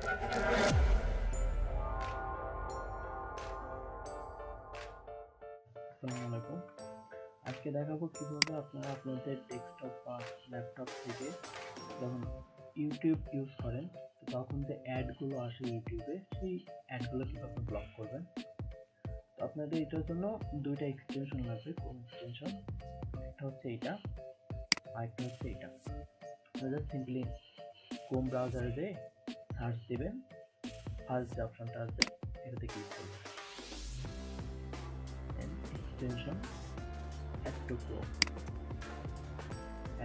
আসসালামু আলাইকুম। আজকে দেখাবো কিভাবে আপনারা আপনাদের ডেস্কটপ বা ল্যাপটপ থেকে যখন ইউটিউব ইউজ করেন তখন যে অ্যাডগুলো আসে ইউটিউবে সেই অ্যাডগুলো কিভাবে ব্লক করবেন। তো আপনাদের এটার জন্য দুইটা এক্সটেনশন লাগবে। কোন এক্সটেনশন? একটা হচ্ছে এটা আর একটা হচ্ছে এটা। আপনারা সিম্পলি ক্রোম ব্রাউজারে যেয়ে সার্চ দেবেন, ফার্স্ট যে অপশনটা আছে এটাতে ক্লিক করবেন, extension add to Chrome,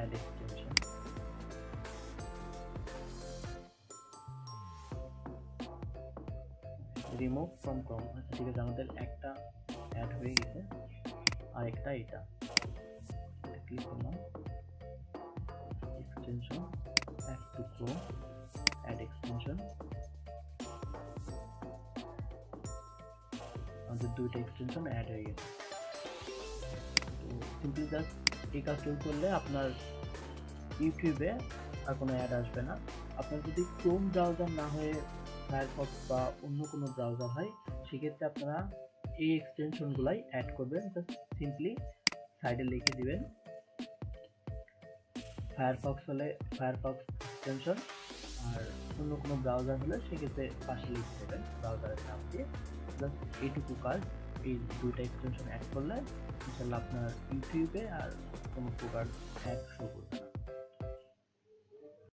add extension, remove from Chrome। আচ্ছা ঠিক আছে, আমাদের একটা অ্যাড হয়ে গেছে আর একটা এটা ক্লিক করলাম, extension add to Chrome, add extension। আমাদের দুইটা এক্সটেনশন অ্যাড হয়ে গেছে। তো সিম্পলি জাস্ট এই কাজটা করলে আপনার ইউটিউবে আর কোনো অ্যাড আসবে না। আপনার যদি ক্রোম ব্রাউজার না হয়ে ফায়ারফক্স বা অন্য কোনো ব্রাউজার হয় সেক্ষেত্রে আপনারা এই এক্সটেনশনগুলাই অ্যাড করবেন। জাস্ট সিম্পলি সাইডে লিখে দিবেন ফায়ারফক্স হলে ফায়ারফক্স এক্সটেনশন, আর অন্য কোনো ব্রাউজার হলে সেক্ষেত্রে পাশে লিখে দেবেন ব্রাউজারের নাম দিয়ে। জাস্ট এইটুকু কাজ, এই দুইটা এক্সটেনশন অ্যাড করলে ইনশাল্লাহ আপনার ইউটিউবে আর কোনো প্রকার অ্যাড শো করবে।